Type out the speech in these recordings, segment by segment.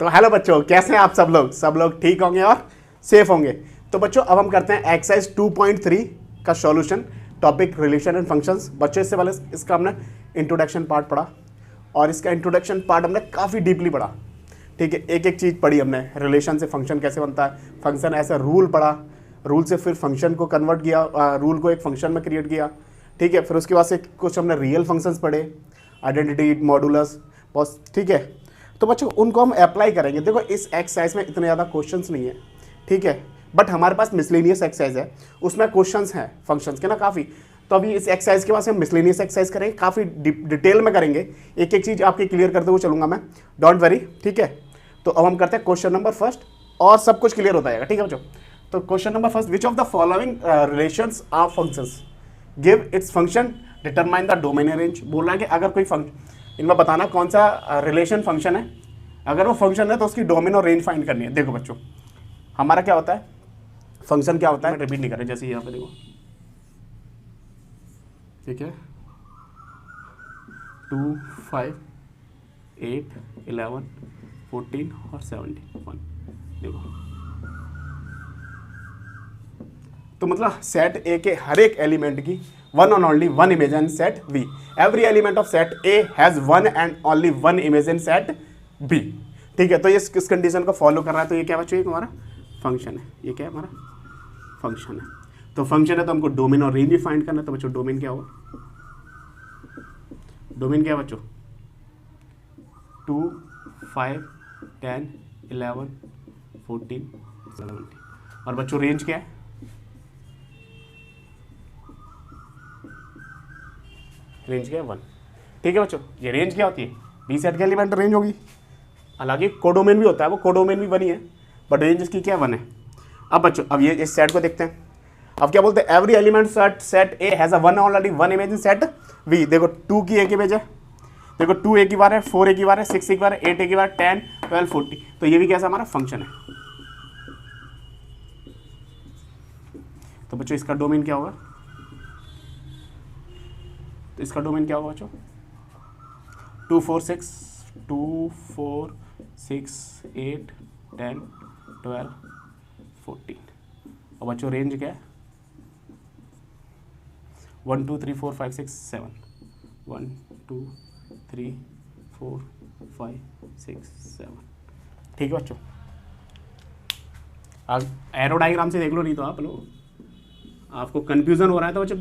तो हेलो बच्चों, कैसे हैं आप सब लोग ठीक होंगे और सेफ होंगे। तो बच्चों अब हम करते हैं एक्सरसाइज 2.3 का solution, topic relation and functions. बच्चों इससे पहले इसका हमने इंट्रोडक्शन पार्ट पढ़ा और इसका इंट्रोडक्शन पार्ट हमने काफ़ी डीपली पढ़ा। ठीक है, एक एक चीज़ पढ़ी हमने, रिलेशन से फंक्शन कैसे बनता है, फंक्शन ऐसा रूल पढ़ा, रूल से फिर फंक्शन को कन्वर्ट किया, रूल को एक फंक्शन में क्रिएट किया। ठीक है, फिर उसके बाद से कुछ हमने रियल फंक्शंस पढ़े, आइडेंटिटी, मॉडुलस, बस। ठीक है, तो बच्चों उनको हम अप्लाई करेंगे। देखो इस एक्सरसाइज में इतने ज़्यादा क्वेश्चंस नहीं है, ठीक है, बट हमारे पास मिसलेनियस एक्सरसाइज है, उसमें क्वेश्चंस हैं फंक्शंस के ना काफ़ी। तो अभी इस एक्सरसाइज के बाद हम मिसलेनियस एक्सरसाइज करेंगे, काफ़ी डिटेल में करेंगे, एक एक चीज़ आपकी क्लियर करते हुए चलूंगा मैं, डोंट वरी। ठीक है, तो अब हम करते हैं क्वेश्चन नंबर फर्स्ट और सब कुछ क्लियर होता जाएगा। ठीक है बच्चों, तो question number first, which of the following relations are functions, give its function, determine the domain range. बोल रहा है कि अगर कोई फंक्शन, इनमें बताना कौन सा रिलेशन फंक्शन है, अगर वो फंक्शन है तो उसकी डोमेन और रेंज फाइंड करनी है। देखो बच्चों हमारा क्या होता है, फंक्शन क्या होता है, रिपीट नहीं करें, जैसे यहाँ पे देखो, ठीक है, 2, 5, 8, 11, 14 और 71। देखो तो मतलब सेट ए के हर एक एलिमेंट की वन और only one image in set V. Every element of set A has one and only one image in set B. ठीक है, तो ये इस कंडीशन को फॉलो कर रहा है, तो ये क्या बच्चों, ये हमारा फंक्शन है। ये क्या है, हमारा फंक्शन है। तो फंक्शन है तो हमको डोमेन और रेंज भी फाइंड करना है। तो बच्चों डोमेन क्या होगा, डोमेन क्या है बच्चों, 2, 5, 10, 11, 14, 17। और बच्चों रेंज क्या है, रेंज क्या है, 1। ठीक है बच्चों, ये रेंज क्या होती है, बी सेट के एलिमेंट रेंज होगी। हालांकि कोडोमेन भी होता है, वो कोडोमेन भी 1 ही है, बट रेंज इसकी क्या 1 है। अब बच्चों अब ये इस सेट को देखते हैं। अब क्या बोलते हैं, every element set A has a one already one image in set V. देखो 2 की एक इमेज है, देखो 2 एक ही बार है, 4 एक ही बार है, 6 एक बार है, 8 एक ही बार, 10, 12, 40। तो ये भी कैसा हमारा फंक्शन है। तो बच्चों इसका डोमेन क्या होगा, तो इसका डोमेन क्या होगा बच्चों, 2, 4, 6, 2, 4, 6, 8, 10, 12, 14। और बच्चों रेंज क्या है, 1, 2, 3, 4, 5, 6, 7, 1, 2, 3, 4, 5, 6, 7। ठीक है बच्चों, आप एरो डायग्राम से देख लो, नहीं तो आप लोग आपको कंफ्यूजन हो रहा है तो बच्चों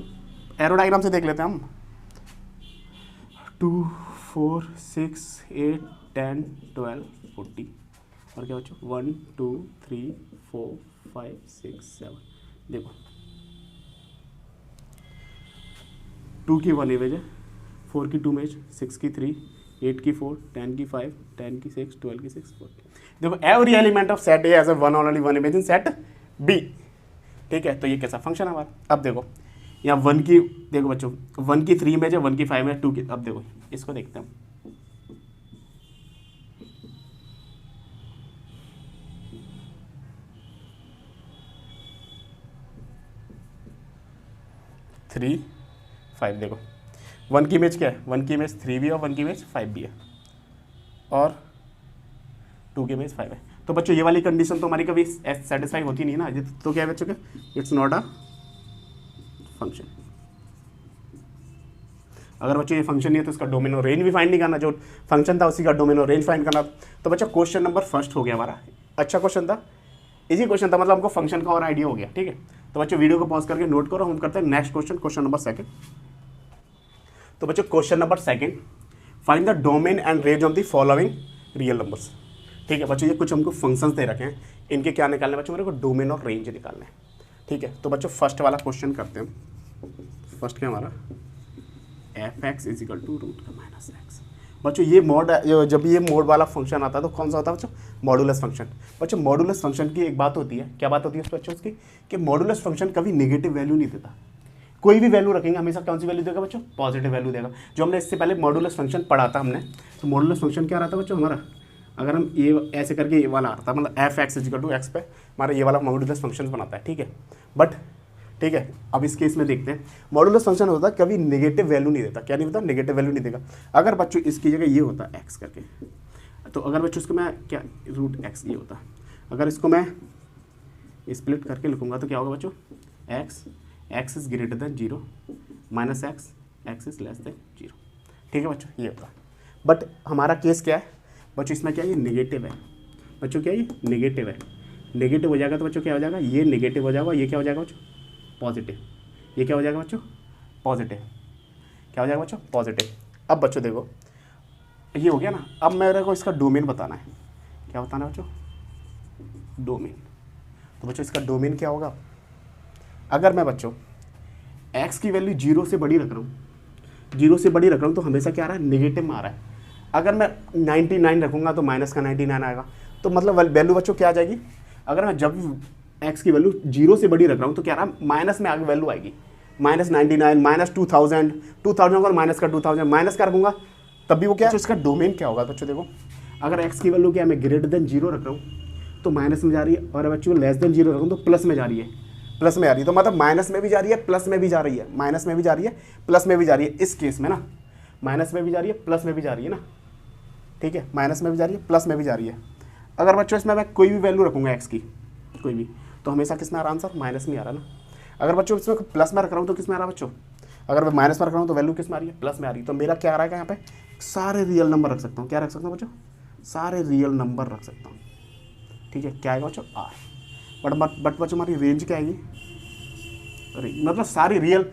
एरो डायग्राम से देख लेते हैं हम। 2, 4, 6, 8, 10, 12, 40। और क्या बच्चों 1, 2, 3, 4, 5, 6, 7। देखो 2 की 1 इमेज है, 4 की 2 इमेज, 6 की 3, 8 की 4, 10 की 5, 10 की 6, 12 की 6, 40। देखो every element of set A has a one only one image in set B. ठीक है, तो ये कैसा फंक्शन है हमारा। अब देखो यहाँ 1 की, देखो बच्चों 1 की 3 इमेज है, 1 की 5 है, 2 की। अब देखो इसको देखते हैं, थ्री 5। देखो 1 की इमेज क्या है, 1 की इमेज 3 भी है और 1 की इमेज 5 भी है, और 2 की इमेज 5 है। तो बच्चों ये वाली कंडीशन तो हमारी कभी सेटिस्फाई होती नहीं ना, तो क्या है बच्चों के, इट्स नॉट अ फंक्शन। अगर बच्चों ये फंक्शन नहीं है तो इसका डोमेन और रेंज भी फाइंड नहीं करना, जो फंक्शन था उसी का डोमेन और रेंज फाइंड करना। तो बच्चों क्वेश्चन नंबर फर्स्ट हो गया हमारा, अच्छा क्वेश्चन था, इजी क्वेश्चन था, मतलब हमको फंक्शन का और आइडिया हो गया। ठीक है, तो बच्चों वीडियो को पॉज करके नोट करो, हम करते हैं next question, question number second. तो बच्चों question number second, find the domain and range of the following real numbers. ठीक है बच्चों, ये कुछ हमको फंक्शंस दे रखे हैं, इनके क्या निकालने बच्चों, मेरे को डोमेन और रेंज निकालना है। ठीक है, तो बच्चों फर्स्ट वाला क्वेश्चन करते हैं हम। फर्स्ट क्या हमारा, f(x) = √(x). बच्चों ये मोड, जब ये मोड वाला फंक्शन आता है तो कौन सा होता है बच्चों, मॉडुलस फंक्शन। बच्चों मॉडुलस फंक्शन की एक बात होती है, क्या बात होती है बच्चों उसकी, कि मॉडुलस फंक्शन कभी नेगेटिव वैल्यू नहीं देता। कोई भी वैल्यू रखेंगे हमेशा कौन सी वैल्यू देगा बच्चों, पॉजिटिव वैल्यू देगा। जो हमने इससे पहले मॉडुलस फंक्शन पढ़ा था हमने, तो मॉडुलस फंक्शन क्या रहता है बच्चों हमारा, अगर हम ये ऐसे करके ये वाला आता है, मतलब f(x) = x पे हमारा ये वाला मॉडुलस फंक्शन बनाता है। ठीक है, बट ठीक है, अब इस केस में देखते हैं, मॉडुलस फंक्शन होता है कभी नेगेटिव वैल्यू नहीं देता। क्या नहीं देता, नेगेटिव वैल्यू नहीं देगा। अगर बच्चों इसकी जगह ये होता है x करके, तो अगर बच्चों इसको मैं क्या रूट एक्स ये होता, अगर इसको मैं स्प्लिट करके लिखूंगा तो क्या होगा बच्चों, x is greater than 0 minus x is less than 0। ठीक है बच्चों, ये होता। बट हमारा केस क्या है बच्चों, इसमें क्या है, ये निगेटिव है बच्चों, क्या ये निगेटिव है, नेगेटिव हो जाएगा तो बच्चों क्या हो जाएगा, ये नेगेटिव हो जाएगा, ये क्या हो जाएगा बच्चों, पॉजिटिव, ये क्या हो जाएगा बच्चों, पॉजिटिव, क्या हो जाएगा बच्चों, पॉजिटिव। अब बच्चों देखो ये हो गया ना, अब मेरे को इसका डोमेन बताना है, क्या बताना है बच्चों, डोमेन। तो बच्चों इसका डोमेन क्या होगा, अगर मैं बच्चों x की वैल्यू 0 से बड़ी रख रहा हूँ, 0 से बड़ी रख रहा हूँ तो हमेशा क्या आ रहा है, नेगेटिव में आ रहा है। अगर मैं 99 रखूँगा तो माइनस का 99 आएगा, तो मतलब वैल्यू बच्चों क्या आ जाएगी, अगर मैं जब x की वैल्यू 0 से बड़ी रख रहा हूँ तो क्या रहा, माइनस में आगे वैल्यू आएगी, -99 -2000 2000 और माइनस का 2000 माइनस का रखूँगा तब भी वो क्या, इसका डोमेन क्या होगा बच्चों, देखो अगर x की वैल्यू क्या है, मैं ग्रेटर देन 0 रख रहा हूँ तो माइनस में जा रही है, और बच्चों लेस देन 0 रख रहा हूँ तो प्लस में जा रही है, प्लस में आ रही है, तो मतलब माइनस में भी जा रही है, प्लस में भी जा रही है, माइनस में भी जा रही है, प्लस में भी जा रही है, इस केस में ना माइनस में भी जा रही है, प्लस में भी जा रही है ना, ठीक है, माइनस में भी जा रही है, प्लस में भी जा रही है। अगर बच्चों इसमें मैं कोई भी वैल्यू रखूँगा एक्स की, कोई भी, तो हमेशा किस में आ रहा आंसर, माइनस में आ रहा ना। अगर बच्चों इसमें प्लस में रख रहा हूँ तो किस में आ रहा बच्चों, अगर मैं माइनस में रख रहा हूँ तो वैल्यू किस में आ रही है, प्लस में आ रही है। तो मेरा क्या आ रहा है यहाँ पे, सारे रियल नंबर रख सकता हूँ, क्या रख सकता हूँ बच्चों, सारे रियल नंबर रख सकता हूँ, ठीक है, क्या आएगा बच्चों, आर। बट बच्चों हमारी रेंज क्या आएगी, मतलब सारी रियल,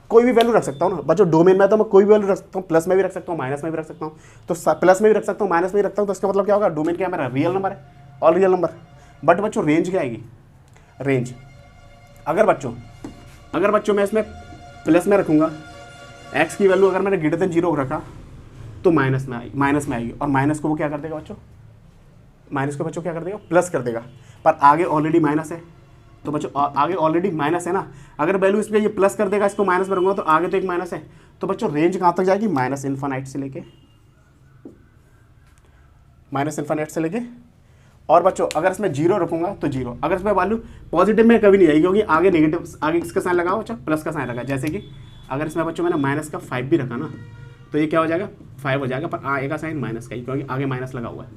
कोई भी वैल्यू रख सकता हूँ ना बच्चों, डोमेन में तो मैं कोई भी वैल्यू रख सकता हूँ, प्लस में भी रख सकता हूँ, माइनस में भी रख सकता हूँ, तो प्लस में भी रख सकता हूँ, माइनस में भी रखता हूँ, तो इसका मतलब क्या होगा, डोमेन क्या है मेरा, रियल नंबर है, ऑल रियल नंबर। बट बच्चों रेंज क्या आएगी, रेंज अगर बच्चों मैं इसमें प्लस में रखूँगा, एक्स की वैल्यू अगर मैंने ग्रेटर देन 0 रखा तो माइनस में आएगी, और माइनस को वो क्या कर देगा बच्चों, माइनस को बच्चों क्या कर देगा, प्लस कर देगा, पर आगे ऑलरेडी माइनस है, तो बच्चों आगे ऑलरेडी माइनस है ना, अगर वैल्यू इसमें ये प्लस कर देगा, इसको माइनस में रखूँगा तो आगे तो एक माइनस है, तो बच्चों रेंज कहाँ तक जाएगी, माइनस इन्फिनिट से लेके, और बच्चों अगर इसमें 0 रखूँगा तो 0, अगर इसमें वैल्यू पॉजिटिव में कभी नहीं आएगी, क्योंकि आगे नेगेटिव, आगे किसका साइन लगा बच्चों, प्लस का साइन लगा। जैसे कि अगर इसमें बच्चों मैंने माइनस का 5 भी रखा ना, तो ये क्या हो जाएगा, 5 हो जाएगा, पर आएगा साइन माइनस का ही, क्योंकि आगे माइनस लगा हुआ है,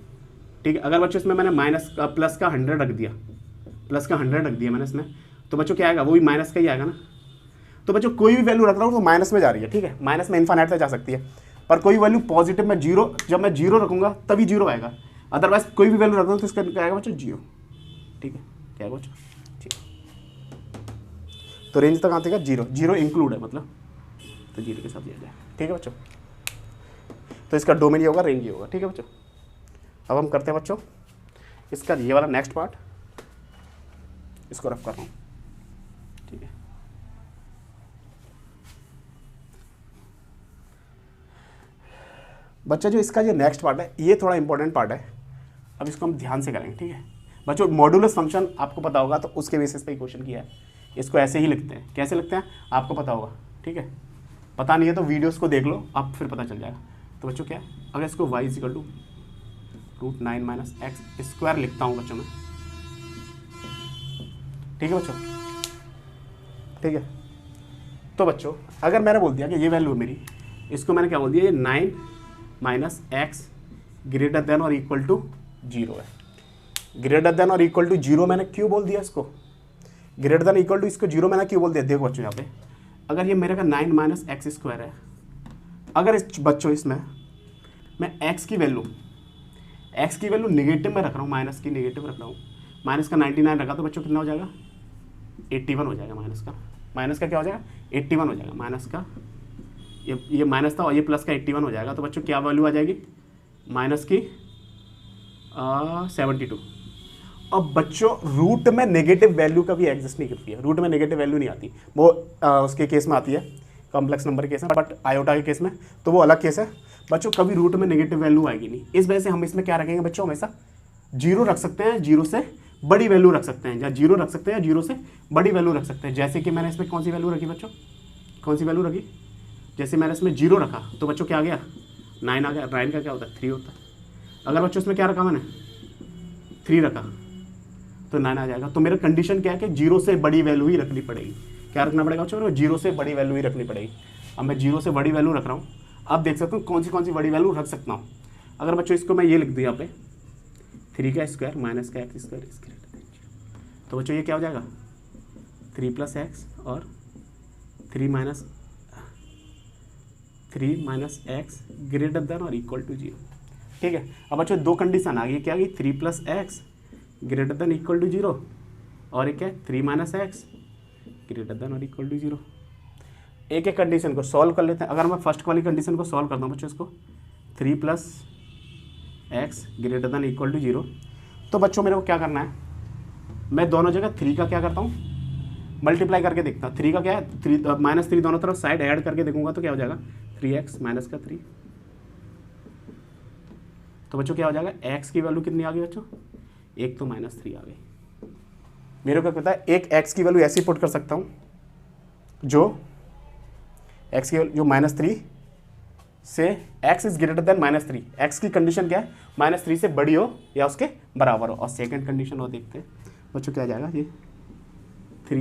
ठीक है। अगर बच्चों इसमें मैंने प्लस का 100 रख दिया, मैंने इसमें, तो बच्चों क्या आएगा, वो भी माइनस का ही आएगा ना। तो बच्चों कोई भी वैल्यू रख रहा हूँ तो माइनस में जा रही है, ठीक है, माइनस में इन्फिनिट तक जा सकती है, पर कोई वैल्यू पॉजिटिव में 0, जब मैं 0 रखूँगा तभी 0 आएगा, अदरवाइज कोई भी वैल्यू रख रहा हूँ तो इसका क्या आएगा बच्चों, 0, ठीक है, क्या आएगा बच्चों, ठीक। तो रेंज तक आते 0 इंक्लूड है मतलब, तो 0 के साथ दिया जाए, ठीक है बच्चों। तो इसका डोमेन ये होगा, रेंज ये होगा, ठीक है बच्चों। अब हम करते हैं बच्चों इसका ये वाला नेक्स्ट पार्ट, इसको रफ कर रहा हूँ, ठीक है। बच्चा जो इसका ये नेक्स्ट पार्ट है, ये थोड़ा इंपॉर्टेंट पार्ट है, अब इसको हम ध्यान से करेंगे, ठीक है बच्चों। मॉड्यूलस फंक्शन आपको पता होगा, तो उसके बेसिस पे क्वेश्चन किया है, इसको ऐसे ही लिखते हैं, कैसे लिखते हैं आपको पता होगा, ठीक है। पता नहीं है तो वीडियोस को देख लो, आप फिर पता चल जाएगा। तो बच्चों क्या है, अगर इसको y = √9 - x² लिखता हूँ बच्चों में, ठीक है बच्चों, ठीक है। तो बच्चों अगर मैंने बोल दिया कि ये वैल्यू मेरी, इसको मैंने क्या बोल दिया, ये 9 - x ग्रेटर देन और इक्वल टू 0 है। ग्रेटर देन और इक्वल टू 0 मैंने क्यों बोल दिया इसको, ग्रेटर देन इक्वल टू इसको 0 मैंने क्यों बोल दिया, देखो बच्चों यहाँ पे, अगर ये मेरे का 9 - x² है, अगर इस बच्चों इसमें मैं x की वैल्यू नेगेटिव में रख रहा हूँ, माइनस की नेगेटिव रख रहा हूँ, माइनस का 99 रखा तो बच्चों कितना हो जाएगा, 81 हो जाएगा, माइनस का क्या हो जाएगा, 81 हो जाएगा, माइनस का ये माइनस था और ये प्लस का 81 हो जाएगा। तो बच्चों क्या वैल्यू आ जाएगी, माइनस की 72। अब बच्चों रूट में नेगेटिव वैल्यू कभी एग्जिस्ट नहीं करती है, रूट में नेगेटिव वैल्यू नहीं आती, वो उसके केस में आती है, कॉम्प्लेक्स नंबर के केस में, बट आयोटा के केस में तो वो अलग केस है बच्चों, कभी रूट में नेगेटिव वैल्यू आएगी नहीं। इस वजह से हम इसमें क्या रखेंगे बच्चों, हमेशा 0 रख सकते हैं, 0 से बड़ी वैल्यू रख सकते हैं, या 0 रख सकते हैं, 0 से बड़ी वैल्यू रख सकते हैं। जैसे कि मैंने इसमें कौन सी वैल्यू रखी बच्चों, कौन सी वैल्यू रखी, जैसे मैंने इसमें 0 रखा तो बच्चों क्या आ गया, 9 आ गया। 9 का क्या होता है, 3 होता है। अगर बच्चों इसमें क्या रखा मैंने, 3 रखा तो 9 आ जाएगा। तो मेरा कंडीशन क्या है कि 0 से बड़ी वैल्यू ही रखनी पड़ेगी। क्या रखना पड़ेगा बच्चों, 0 से बड़ी वैल्यू ही रखनी पड़ेगी। अब मैं 0 से बड़ी वैल्यू रख रहा हूँ, अब देख सकता हूँ कौन सी बड़ी वैल्यू रख सकता हूँ। अगर बच्चों इसको मैं ये लिख दूँ यहाँ पे 3 का स्क्वायर माइनस का एक्स स्क्वायर इसके तो बच्चों ये क्या हो जाएगा 3 + x और 3 माइनस एक्स ग्रेटर देन और इक्वल टू 0। ठीक है, अब बच्चों दो कंडीशन आ गई, क्या आ गई 3 + x greater than equal to 0 और एक क्या 3 - x ग्रेटर देन और इक्वल टू 0। एक एक कंडीशन को सॉल्व कर लेते हैं। अगर मैं फर्स्ट वाली कंडीशन को सॉल्व करता हूँ बच्चों इसको 3 + x greater than equal to 0, तो बच्चों मेरे को क्या करना है, मैं दोनों जगह 3 का क्या करता हूँ मल्टीप्लाई करके देखता हूँ। 3 का क्या है 3 -3 दोनों तरफ साइड ऐड करके देखूंगा तो क्या हो जाएगा 3x माइनस का 3। तो बच्चों क्या हो जाएगा x की वैल्यू कितनी आ गई बच्चों, एक तो -3 आ गई। मेरे को पता है एक x की वैल्यू ऐसी पुट कर सकता हूँ जो x की वैल्यू जो -3 से x is greater then -3, x की कंडीशन क्या है -3 से बड़ी हो या उसके बराबर हो। और सेकंड कंडीशन वो देखते हैं बच्चों क्या आ जाएगा ये 3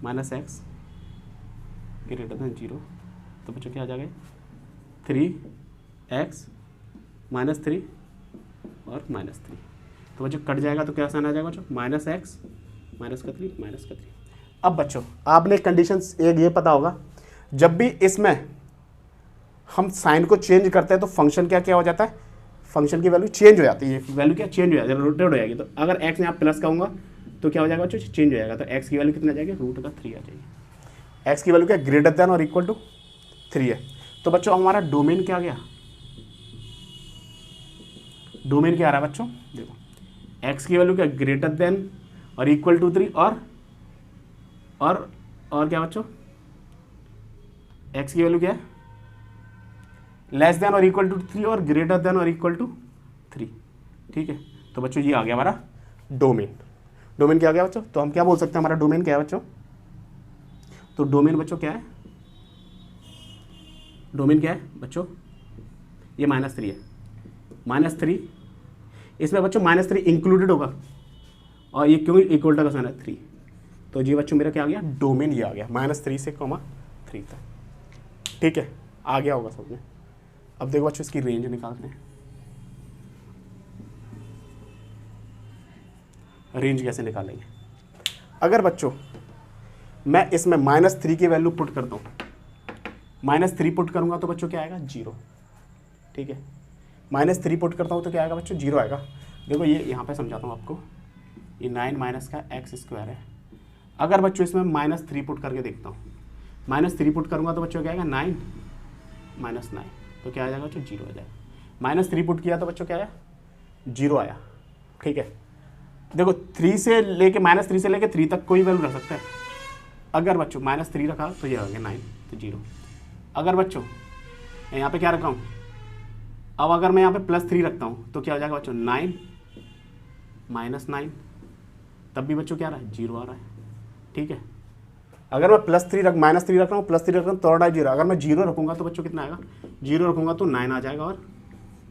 माइनस एक्स ग्रेटर देन 0। तो बच्चों क्या आ जाएगा 3x -3 और -3। तो बच्चों कट जाएगा तो क्या आसान आ जाएगा बच्चों -x माइनस का 3। अब बच्चों आपने कंडीशन एक ये पता होगा, जब भी इसमें हम साइन को चेंज करते हैं तो फंक्शन क्या क्या हो जाता है, फंक्शन की वैल्यू चेंज हो जाती है। वैल्यू क्या चेंज हो जाती है, रोटेट हो जाएगी। तो अगर x यहाँ प्लस का होगा तो क्या हो जाएगा बच्चों चेंज हो जाएगा। तो x की वैल्यू कितना आ जाएगी √3 आ जाएगी। x की वैल्यू क्या ग्रेटर देन और इक्वल टू 3 है। तो बच्चों हमारा डोमेन क्या आ गया, डोमेन क्या आ रहा है बच्चों देखो x की वैल्यू क्या ग्रेटर देन और इक्वल टू 3 और क्या बच्चों x की वैल्यू क्या है लेस देन और इक्वल टू 3 और ग्रेटर देन और इक्वल टू 3। ठीक है, तो बच्चों ये आ गया हमारा डोमेन। डोमेन क्या आ गया बच्चों, तो हम क्या बोल सकते हैं हमारा डोमेन क्या है बच्चों, तो डोमेन बच्चों क्या है, डोमेन क्या है बच्चों ये -3 है। -3 इसमें बच्चों -3 इंक्लूडेड होगा और ये क्यों इक्वल टू का साइन है 3। तो जी बच्चों मेरा क्या आ गया डोमेन ये आ गया -3 से 3 तक। ठीक है, आ गया होगा समझ में। अब देखो बच्चों इसकी रेंज निकालते हैं। रेंज कैसे निकालेंगे, अगर बच्चों मैं इसमें -3 की वैल्यू पुट करता हूँ, -3 पुट करूँगा तो बच्चों क्या आएगा 0। ठीक है, -3 पुट करता हूँ तो क्या आएगा बच्चों 0 आएगा। देखो ये यहाँ पे समझाता हूँ आपको, ये 9 माइनस का x² है। अगर बच्चों इसमें -3 पुट करके देखता हूँ, -3 पुट करूँगा तो बच्चों क्या आएगा 9 - 9 तो क्या आ जाएगा बच्चों 0 आ जाएगा। -3 पुट किया तो बच्चों क्या आया 0 आया। ठीक है, देखो 3 से लेके -3 से लेके 3 तक कोई वैल्यू रख सकता है। अगर बच्चों -3 रखा तो ये आ गया 9 तो 0। अगर बच्चों मैं यहाँ पे क्या रखा हूँ, अब अगर मैं यहाँ पे +3 रखता हूँ तो क्या हो जाएगा बच्चों 9 - 9 तब भी बच्चों क्या आ रहा है 0 आ रहा है। ठीक है, अगर मैं -3 रख रहा हूँ +3 रख रहा हूँ तो और 0। अगर मैं 0 रखूँगा तो बच्चों कितना आएगा 0 रखूँगा तो 9 आ जाएगा और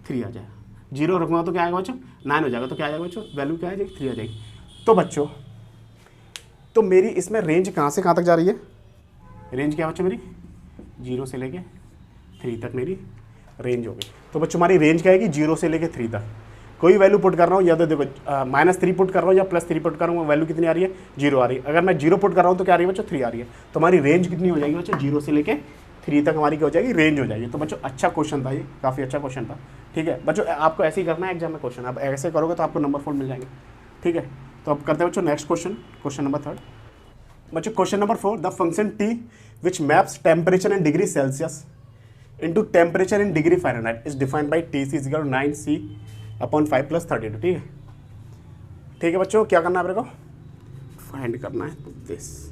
3 आ जाएगा। 0 रखूँगा तो क्या आएगा बच्चों 9 हो जाएगा तो क्या आ जाएगा बच्चों वैल्यू क्या आ जाएगी 3 आ जाएगी। तो बच्चों तो मेरी इसमें रेंज कहाँ से कहाँ तक जा रही है, रेंज क्या बच्चों मेरी 0 से लेके 3 तक मेरी रेंज होगी। तो बच्चों हमारी रेंज क्या है 0 से लेके 3 तक। कोई वैल्यू पुट कर रहा हूँ या तो देखो -3 पुट कर रहा हूँ या +3 पुट कर रहा हूँ, वैल्यू कितनी आ रही है 0 आ रही है। अगर मैं 0 पुट कर रहा हूँ तो क्या आ रही है बच्चों 3 आ रही है। तो हमारी रेंज कितनी हो जाएगी बच्चों 0 से लेके 3 तक हमारी क्या हो जाएगी रेंज हो जाएगी। तो बच्चों अच्छा क्वेश्चन था ये, काफ़ी अच्छा क्वेश्चन था। ठीक है बच्चों, आपको ऐसे ही करना है एग्जाम में क्वेश्चन, आप ऐसे करोगे तो आपको नंबर 4 मिल जाएंगे। ठीक है, तो अब करते हैं बच्चों नेक्स्ट क्वेश्चन नंबर 3 बच्चों। Question number 4, the function t which maps temperature in degree Celsius into temperature in degree Fahrenheit is defined by Tc = 9c/5 + 32। ठीक है, ठीक है बच्चों, क्या करना है मेरे को फाइंड करना है दिस।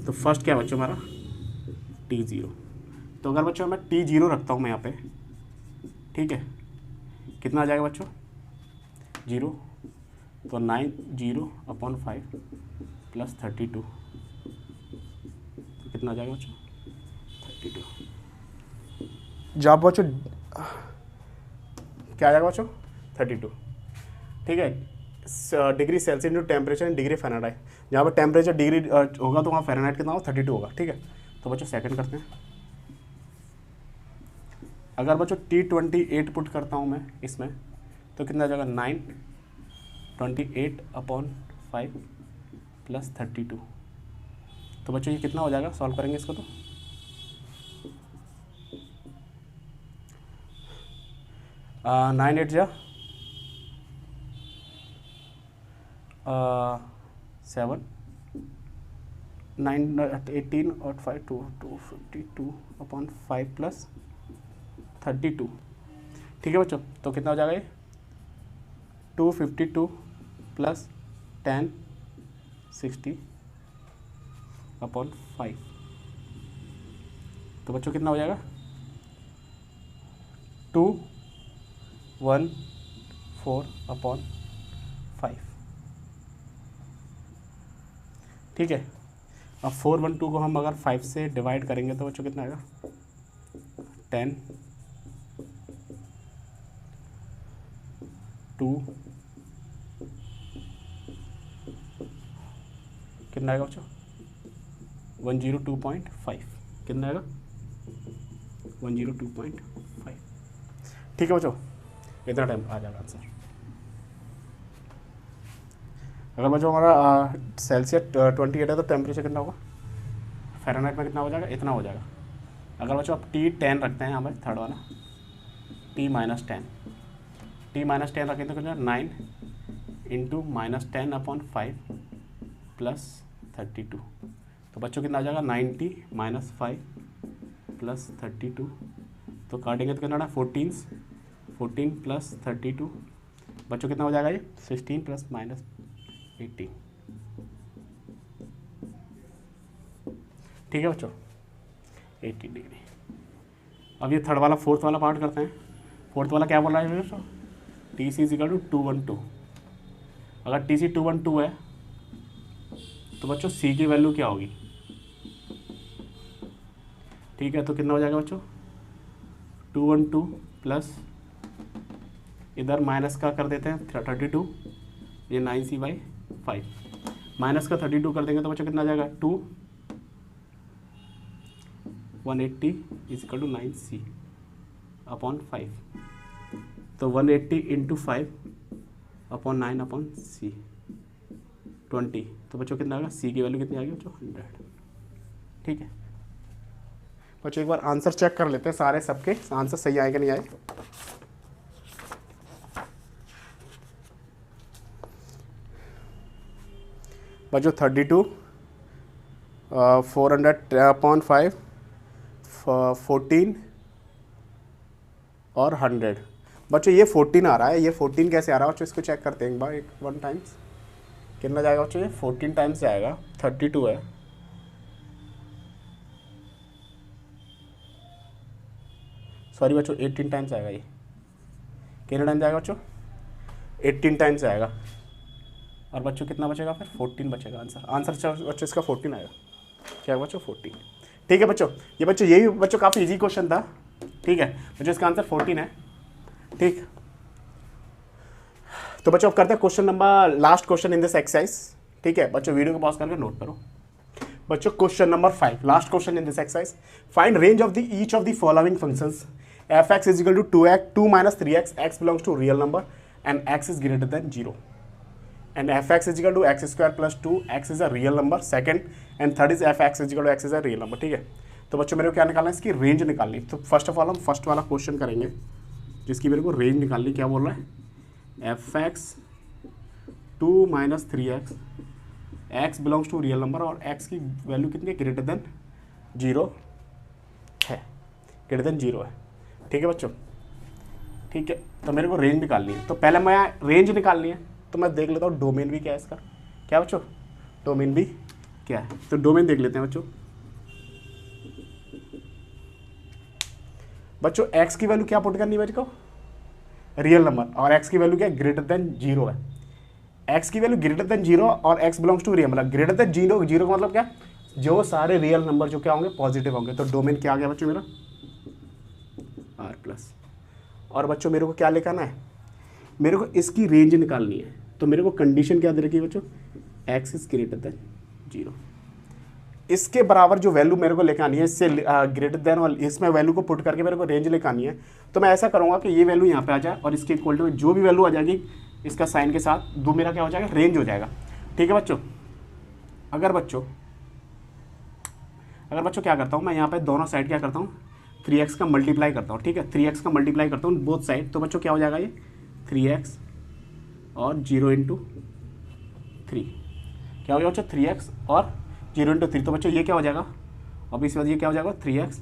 तो फर्स्ट क्या है बच्चों हमारा T0। तो अगर बच्चों मैं T0 रखता हूँ मैं यहाँ पे, ठीक है, कितना आ जाएगा बच्चों 0 तो 9/0/5 + 32 तो कितना आ जाएगा बच्चों 32। जब बच्चों क्या आ जाएगा बच्चों 32। ठीक है, degree Celsius into temperature in degree Fahrenheit. जहाँ पर टेम्परेचर डिग्री होगा तो वहाँ फ़ारेनहाइट कितना होगा 32 होगा, ठीक है। तो बच्चों सेकंड करते हैं। अगर बच्चों T28 पुट करता हूँ मैं इसमें तो कितना आ जाएगा 9/28/5 + 32। तो बच्चों ये कितना हो जाएगा, सॉल्व करेंगे इसको तो 9 8 जा 7 9 18 और 5 252/5 + 32, ठीक है बच्चों। तो कितना हो जाएगा ये 252 + 10 60/5। तो बच्चों कितना हो जाएगा 214/5, ठीक है। अब 412 को हम अगर 5 से डिवाइड करेंगे तो बच्चों कितना आएगा 10 2 कितना आएगा बच्चों 102.5, कितना आएगा 102.5, ठीक है बच्चों। इतना टाइम आ जाएगा आंसर। अगर बच्चों हमारा सेल्सियस 28 है तो टेम्परेचर कितना होगा फ़ारेनहाइट में कितना हो जाएगा, इतना हो जाएगा। अगर बच्चों आप T10 रखते हैं यहाँ पर थर्ड वाला T-10 रखें तो कितना 9 × -10/5 + 32। तो बच्चों कितना आ जाएगा 90 - 5 + 32। तो काटेंगे तो कितना ना 14 + 32 बच्चों कितना हो जाएगा ये 16 + -18, ठीक है बच्चों 80 डिग्री। अब ये थर्ड वाला फोर्थ वाला पार्ट करते हैं। फोर्थ वाला क्या बोल रहा है बच्चों TC = 212। अगर TC 212 है तो बच्चों C की वैल्यू क्या होगी, ठीक है। तो कितना हो जाएगा बच्चों 212 प्लस इधर माइनस का कर देते हैं 32, ये 9C/5 माइनस का 32 कर देंगे तो बच्चों कितना आ जाएगा 2 180 = 9C/5। तो 180 × 5/9/C 20। तो बच्चों कितना आएगा C की वैल्यू कितनी आ गई बच्चों 100, ठीक है। बच्चों एक बार आंसर चेक कर लेते हैं सारे सबके आंसर सही आए कि नहीं आए। बच्चों 32 400/5 14 और 100। बच्चों ये 14 आ रहा है, ये 14 कैसे आ रहा है बच्चों, इसको चेक करते हैं एक बार, वन टाइम्स कितना जाएगा बच्चों, ये 14 टाइम्स जाएगा, 32 है, सॉरी बच्चों 18 टाइम्स आएगा। ये कितने टाइम्स आएगा बच्चों 18 टाइम्स आएगा। और बच्चों कितना बचेगा फिर 14 बचेगा आंसर बच्चों इसका 14 आएगा, क्या बच्चों 14, ठीक है बच्चों। ये बच्चों यही बच्चों काफ़ी इजी क्वेश्चन था, ठीक है बच्चों, इसका आंसर 14 है, ठीक। तो बच्चों अब करते हैं question number last question in this exercise, ठीक है बच्चों। वीडियो को पॉज करके नोट करो बच्चों। Question number 5 last question in this exercise, find range of the each of the following functions f(x) = 2x 2 - 3x, x belongs to real number and x is greater than 0, and f(x) = x² + 2, x is a real number second, and third is f(x) = x is a real number, ठीक है। तो बच्चों मेरे को क्या निकालना है, इसकी रेंज निकालनी। तो फर्स्ट ऑफ ऑल हम फर्स्ट वाला क्वेश्चन करेंगे जिसकी मेरे को रेंज निकालनी। क्या बोल रहा है f(x) 2 - 3x, x belongs to real number और x की वैल्यू कितनी है ग्रेटर देन 0 है, ग्रेटर देन 0 है, ठीक है बच्चों, ठीक है। तो मेरे को रेंज निकालनी है, तो पहले मैं रेंज निकालनी है तो मैं देख लेता हूँ डोमेन भी क्या है इसका, क्या बच्चों डोमेन भी क्या है। तो डोमेन देख लेते हैं बच्चों। बच्चों x की वैल्यू क्या पुट करनी है मेरे को रियल नंबर, और x की वैल्यू क्या है ग्रेटर देन 0 है। x की वैल्यू ग्रेटर देन 0 और x बिलोंग्स टू रियल, मतलब ग्रेटर देन 0 का मतलब क्या, जो सारे रियल नंबर जो क्या होंगे पॉजिटिव होंगे। तो डोमेन क्या आ गया बच्चों मेरा r+। और बच्चों मेरे को क्या लिखाना है, मेरे को इसकी रेंज निकालनी है। तो मेरे को कंडीशन क्या दे रखी है बच्चों x is greater than 0। इसके बराबर जो वैल्यू मेरे को लेकर आनी है, इससे ग्रेटर देन और इसमें वैल्यू को पुट करके मेरे को रेंज लेकर आनी है। तो मैं ऐसा करूँगा कि ये वैल्यू यहाँ पे आ जाए और इसके इक्वल टू जो भी वैल्यू आ जाएगी इसका साइन के साथ दो मेरा क्या हो जाएगा, रेंज हो जाएगा। ठीक है बच्चों। अगर बच्चों क्या करता हूँ मैं यहाँ पे दोनों साइड क्या करता हूँ, 3x का मल्टीप्लाई करता हूँ। ठीक है, 3x का मल्टीप्लाई करता हूँ बोथ साइड। तो बच्चों क्या हो जाएगा, ये 3x और 0 इंटू 3 क्या हो जाएगा बच्चों, 3x और 0 इंटू 3। तो बच्चों ये क्या हो जाएगा, अब इस बार ये क्या हो जाएगा 3x,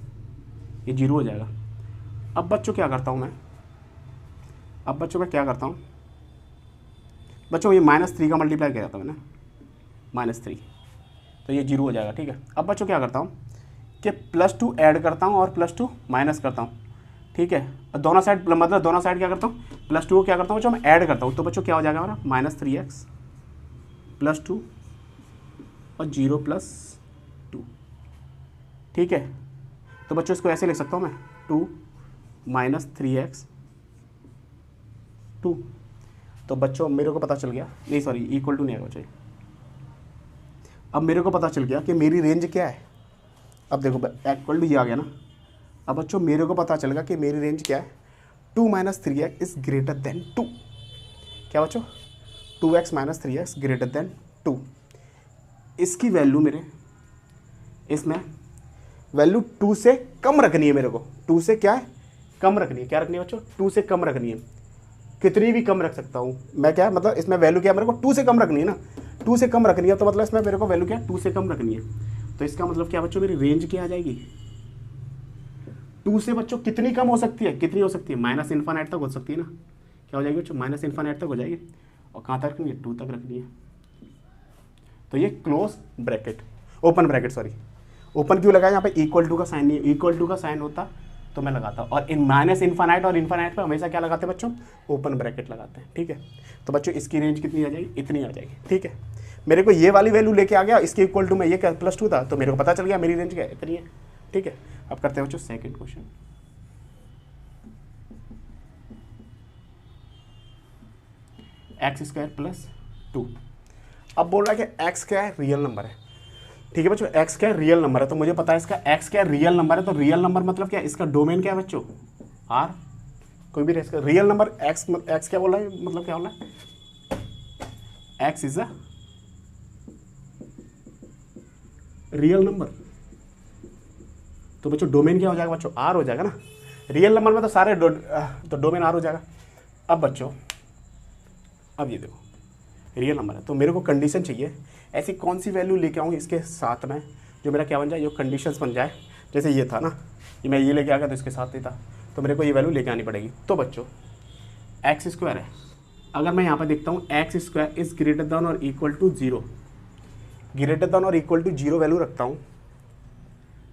ये 0 हो जाएगा। अब बच्चों क्या करता हूँ मैं, बच्चों ये -3 का मल्टीप्लाई किया था मैंने, -3, तो ये 0 हो जाएगा। ठीक है, अब बच्चों क्या करता हूँ कि +2 ऐड करता हूँ और +2 माइनस करता हूँ। ठीक है, दोनों साइड मतलब दोनों साइड क्या करता हूँ, +2 को क्या करता हूँ बच्चों मैं ऐड करता हूँ। तो बच्चों क्या हो जाएगा हमारा -3x +2 और 0 + 2। ठीक है, तो बच्चों इसको ऐसे लिख सकता हूँ मैं 2 - 3x 2। तो बच्चों मेरे को पता चल गया, नहीं सॉरी इक्वल टू नहीं आएगा बच्चों। अब मेरे को पता चल गया कि मेरी रेंज क्या है। अब देखो इक्वल टू ये आ गया ना। अब बच्चों मेरे को पता चल गया कि मेरी रेंज क्या है, 2 - 3x इज़ ग्रेटर देन 2। क्या बच्चों, 2x - 3x ग्रेटर देन 2। इसकी वैल्यू मेरे इसमें वैल्यू 2 से कम रखनी है मेरे को। 2 से क्या है, कम रखनी है। क्या रखनी है बच्चों, 2 से कम रखनी है। कितनी भी कम रख सकता हूँ मैं, क्या मतलब इसमें वैल्यू क्या है, मेरे को 2 से कम रखनी है ना। 2 से कम रखनी है तो मतलब इसमें मेरे को वैल्यू क्या है, 2 से कम रखनी है। तो इसका मतलब क्या बच्चों, मेरी रेंज क्या आ जाएगी, 2 से बच्चों कितनी कम हो सकती है, कितनी हो सकती है, -∞ तक हो सकती है ना। क्या हो जाएगी बच्चों, -∞ तक हो जाएगी। और कहाँ तक रखनी है, 2 तक रखनी है। तो ये close bracket, open bracket sorry, open क्यों लगाया यहाँ पे, इक्वल टू का साइन नहीं है। इक्वल टू का साइन होता तो मैं लगाता, और -∞ और इन्फानाइट पे हमेशा क्या लगाते हैं बच्चों, ओपन ब्रैकेट लगाते हैं। ठीक है, तो बच्चों इसकी रेंज कितनी आ जाएगी, इतनी आ जाएगी। ठीक है, मेरे को ये वाली वैल्यू लेके आ गया, इसके इक्वल टू में ये क्या +2 था, तो मेरे को पता चल गया मेरी रेंज क्या है, इतनी है। ठीक है, अब करते हैं बच्चों सेकंड क्वेश्चन। x² + 2। अब बोल रहा है कि x क्या है, रियल नंबर है। ठीक है बच्चों, x क्या है, रियल नंबर है। तो मुझे पता है इसका x क्या है, रियल नंबर है। तो रियल नंबर मतलब क्या है, इसका डोमेन क्या है बच्चों, R। कोई भी इसका रियल नंबर x क्या बोल रहा है, मतलब क्या बोल रहा है, x is a real number. तो बच्चों डोमेन क्या हो जाएगा बच्चों, R हो जाएगा ना। रियल नंबर में तो सारे तो डोमेन R हो जाएगा। अब बच्चों अब ये देखो रियल नंबर है, तो मेरे को कंडीशन चाहिए, ऐसी कौन सी वैल्यू लेके आऊँ इसके साथ में जो मेरा क्या बन जाए, जो कंडीशंस बन जाए। जैसे ये था ना, ये मैं ये लेके आ गया तो इसके साथ नहीं था, तो मेरे को ये वैल्यू लेके आनी पड़ेगी। तो बच्चों x² है, अगर मैं यहाँ पर देखता हूँ x² इज़ ग्रेटर देन और इक्वल टू 0, ग्रेटर देन और इक्वल टू 0 वैल्यू रखता हूँ।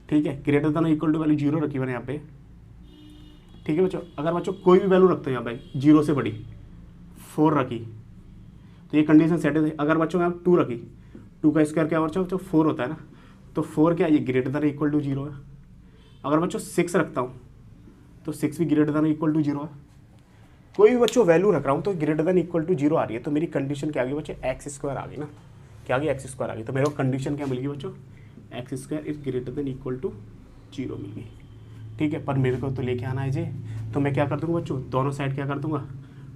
ठीक है, ग्रेटर देन और इक्वल टू वैल्यू 0 रखी मैंने यहाँ पे। ठीक है बच्चों, अगर बच्चों कोई भी वैल्यू रखते हैं यहाँ पे 0 से बड़ी, 4 रखी, तो ये कंडीशन सेट है। अगर बच्चों यहाँ 2 रखी, 2 का स्क्वायर क्या बच्चों 4 होता है ना, तो 4 क्या ये ग्रेटर देन इक्वल टू 0 है। अगर बच्चों 6 रखता हूँ तो 6 भी ग्रेटर देन इक्वल टू 0 है। कोई भी बच्चों वैल्यू रख रहा हूँ तो ग्रेटर देन इक्वल टू 0 आ रही है, तो मेरी कंडीशन क्या आ गई बच्चों, x² आ गई ना। क्या आ गई, x² आ गई। तो मेरे को कंडीशन क्या मिल गई बच्चों, x² is greater than equal to 0 मिल गई। ठीक है, पर मेरे को तो लेके आना है जी, तो मैं क्या कर दूँगा बच्चों, दोनों साइड क्या कर दूँगा,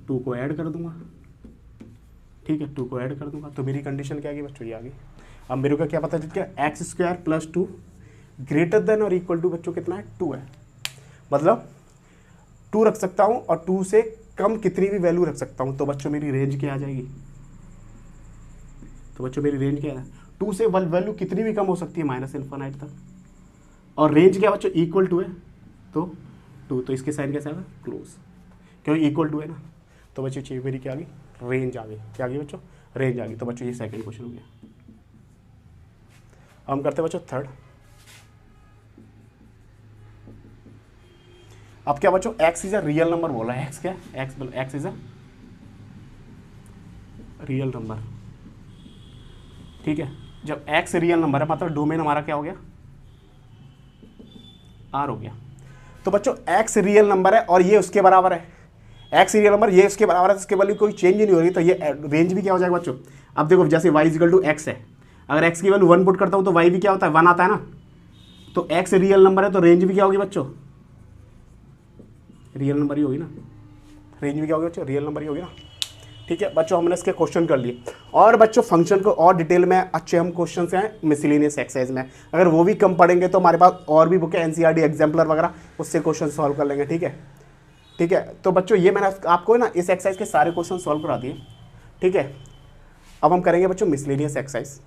2 को ऐड कर दूँगा। ठीक है, 2 को ऐड कर दूँगा, तो मेरी कंडीशन क्या आ गई बच्चों, ये आ गई। अब मेरे को क्या पता चल गया, x² + 2 ग्रेटर देन और इक्वल टू बच्चों कितना है, 2 है। मतलब 2 रख सकता हूँ और 2 से कम कितनी भी वैल्यू रख सकता हूँ। तो बच्चों मेरी रेंज क्या आ जाएगी, तो बच्चों मेरी रेंज क्या है, 2 से वैल्यू कितनी भी कम हो सकती है -∞ तक। और रेंज क्या बच्चों, इक्वल टू है, तो 2, तो इसके साइन कैसे आएगा, क्लोज, क्योंकि इक्वल टू है ना। तो बच्चों चाहिए मेरी क्या आ गई, रेंज आ गई। क्या आ गई बच्चों, रेंज आ गई। तो बच्चों ये सेकंड क्वेश्चन हो गया। हम करते हैं बच्चों थर्ड। अब क्या बच्चों, x is a real number बोला है। x क्या, x is a real number. ठीक है, जब x रियल नंबर है मतलब डोमेन हमारा क्या हो गया, R हो गया। तो बच्चों x रियल नंबर है और ये उसके बराबर है, x रियल नंबर ये उसके बराबर है, तो इसके वैल्यू कोई चेंज ही नहीं हो रही, तो ये रेंज भी क्या हो जाएगा बच्चों। अब देखो जैसे y = x है, अगर x की वैल्यू 1 पुट करता हूँ तो y भी क्या होता है 1 आता है ना, तो x रियल नंबर है तो रेंज भी क्या होगी बच्चों, रियल नंबर ही होगी ना, रेंज भी क्या होगी बच्चों, रियल नंबर ही होगी ना। ठीक है बच्चों, हमने इसके क्वेश्चन कर लिए। और बच्चों फंक्शन को और डिटेल में अच्छे हम क्वेश्चन हैं मिसलिनियस एक्सरसाइज में, अगर वो भी कम पढ़ेंगे तो हमारे पास और भी बुक है एनसीईआरटी एग्जाम्पलर वगैरह, उससे क्वेश्चन सॉल्व कर लेंगे। ठीक है, ठीक है। तो बच्चों ये मैंने आपको ना इस एक्सरसाइज के सारे क्वेश्चन सॉल्व करा दिए। ठीक है, अब हम करेंगे बच्चों मिसलिनियस एक्सरसाइज।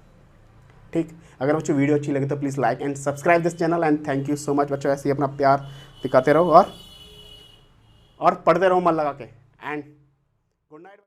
ठीक, अगर बच्चों वीडियो अच्छी लगे तो please like and subscribe this channel and thank you so much बच्चों, ऐसे ही अपना प्यार दिखाते रहो और पढ़ते रहो मन लगा के। And good night.